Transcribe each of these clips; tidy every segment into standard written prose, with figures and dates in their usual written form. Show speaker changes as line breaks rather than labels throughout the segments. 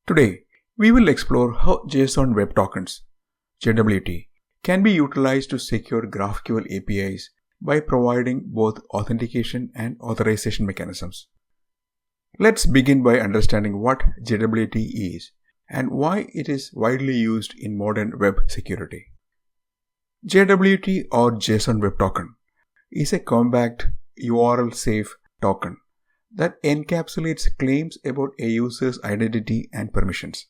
Today, we will explore how JSON Web Tokens (JWT) can be utilized to secure GraphQL APIs by providing both authentication and authorization mechanisms. Let's begin by understanding what JWT is and why it is widely used in modern web security. JWT or JSON Web Token is a compact URL-safe token that encapsulates claims about a user's identity and permissions.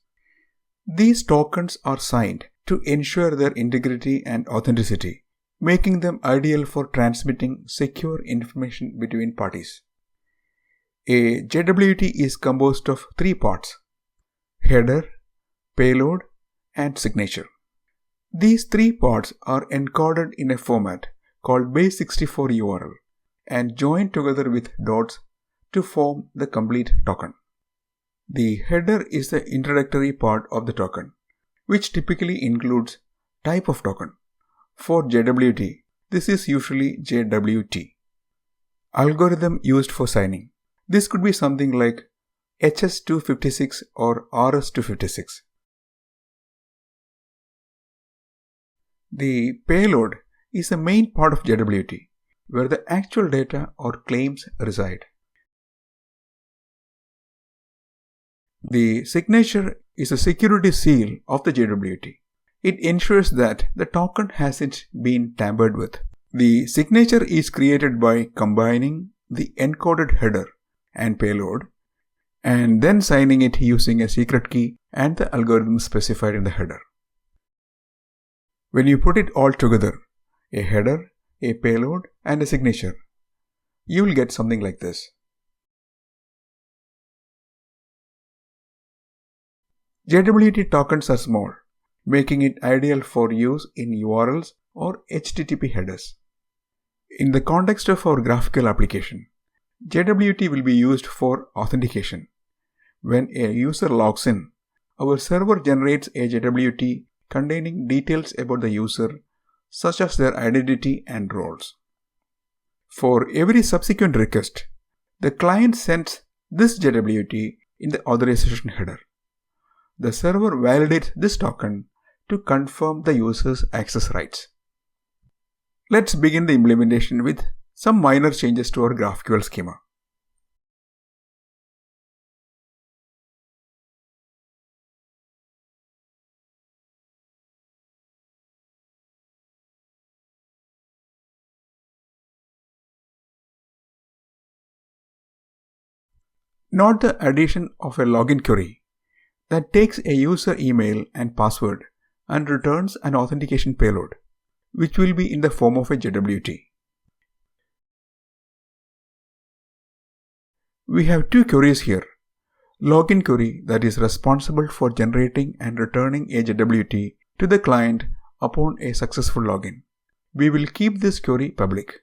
These tokens are signed to ensure their integrity and authenticity, making them ideal for transmitting secure information between parties. A JWT is composed of three parts: header, payload, and signature. These three parts are encoded in a format called base64 URL and joined together with dots to form the complete token. The header is the introductory part of the token, which typically includes type of token. For JWT, this is usually JWT. Algorithm used for signing. This could be something like HS256 or RS256. The payload is the main part of JWT, where the actual data or claims reside. The signature is a security seal of the JWT. It ensures that the token hasn't been tampered with. The signature is created by combining the encoded header and payload and then signing it using a secret key and the algorithm specified in the header. When you put it all together, a header, a payload, and a signature, you will get something like this. JWT tokens are small, making it ideal for use in URLs or HTTP headers. In the context of our GraphQL application, JWT will be used for authentication. When a user logs in, our server generates a JWT containing details about the user, such as their identity and roles. For every subsequent request, the client sends this JWT in the authorization header. The server validates this token to confirm the user's access rights. Let's begin the implementation with some minor changes to our GraphQL schema. Note the addition of a login query that takes a user email and password and returns an authentication payload, which will be in the form of a JWT. We have two queries here. Login query that is responsible for generating and returning a JWT to the client upon a successful login. We will keep this query public.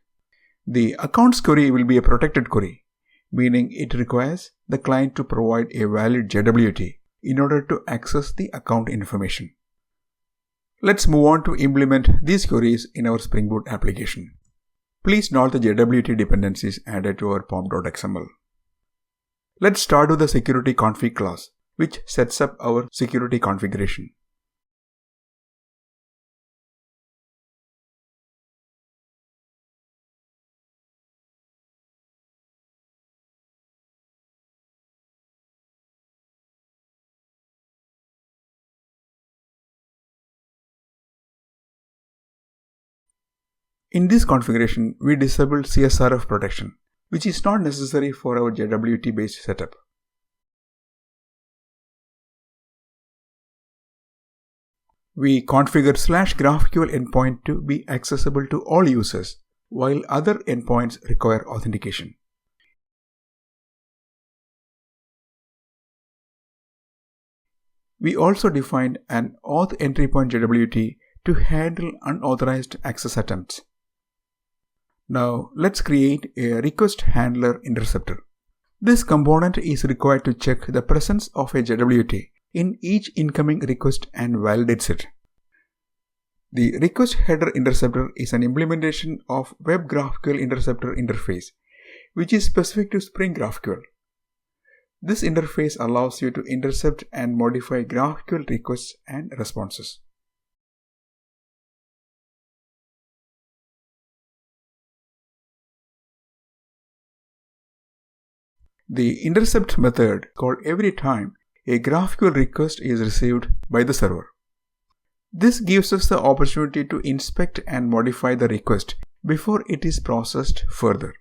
The accounts query will be a protected query, meaning it requires the client to provide a valid JWT in order to access the account information. Let's move on to implement these queries in our Spring Boot application. Please note the JWT dependencies added to our pom.xml. Let's start with the security config class, which sets up our security configuration. In this configuration, we disable CSRF protection, which is not necessary for our JWT-based setup. We configure /GraphQL endpoint to be accessible to all users, while other endpoints require authentication. We also defined an auth entry point JWT to handle unauthorized access attempts. Now let's create a request handler interceptor. This component is required to check the presence of a JWT in each incoming request and validates it. The request header interceptor is an implementation of Web GraphQL interceptor interface, which is specific to Spring GraphQL. This interface allows you to intercept and modify GraphQL requests and responses. The intercept method is called every time a GraphQL request is received by the server. This gives us the opportunity to inspect and modify the request before it is processed further.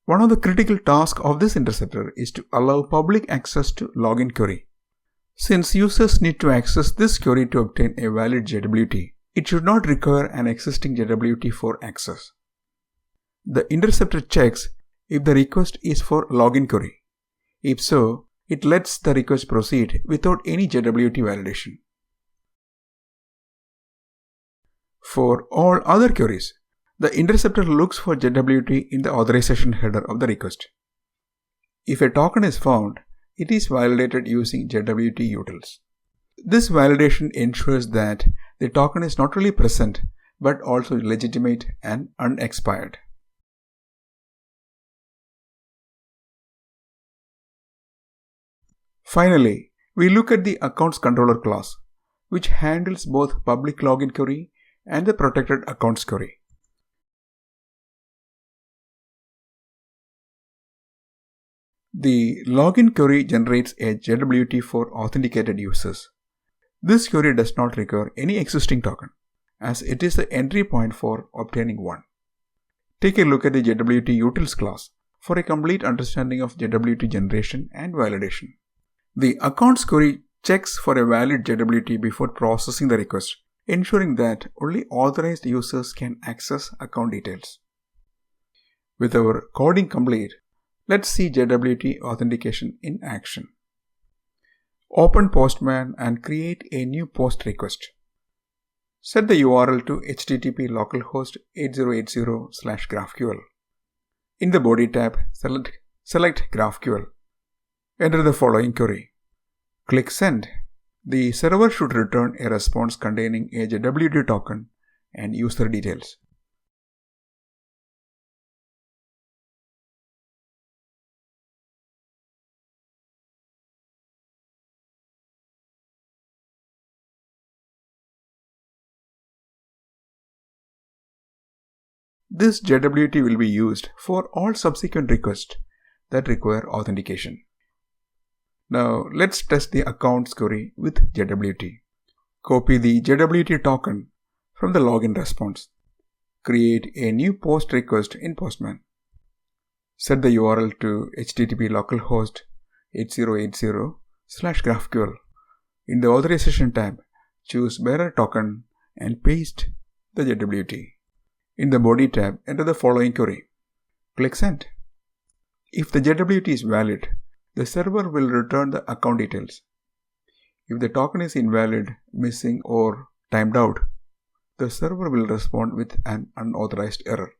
One of the critical tasks of this interceptor is to allow public access to login query. Since users need to access this query to obtain a valid JWT, it should not require an existing JWT for access. The interceptor checks if the request is for login query. If so, it lets the request proceed without any JWT validation. For all other queries, the interceptor looks for JWT in the authorization header of the request. If a token is found, it is validated using JWT utils. This validation ensures that the token is not only present but also legitimate and unexpired. Finally, we look at the accounts controller class, which handles both public login query and the protected accounts query. The login query generates a JWT for authenticated users. This query does not require any existing token, as it is the entry point for obtaining one. Take a look at the JWT utils class for a complete understanding of JWT generation and validation. The accounts query checks for a valid JWT before processing the request, ensuring that only authorized users can access account details. With our coding complete, let's see JWT authentication in action. Open Postman and create a new post request. Set the URL to http localhost 8080/GraphQL. In the body tab, select GraphQL. Enter the following query. Click Send. The server should return a response containing a JWT token and user details. This JWT will be used for all subsequent requests that require authentication. Now let's test the accounts query with JWT. Copy the JWT token from the login response. Create a new post request in Postman. Set the URL to http localhost 8080/GraphQL. In the Authorization tab, choose bearer token and paste the JWT. In the body tab, enter the following query. Click Send. If the JWT is valid, the server will return the account details. If the token is invalid, missing, or timed out, the server will respond with an unauthorized error.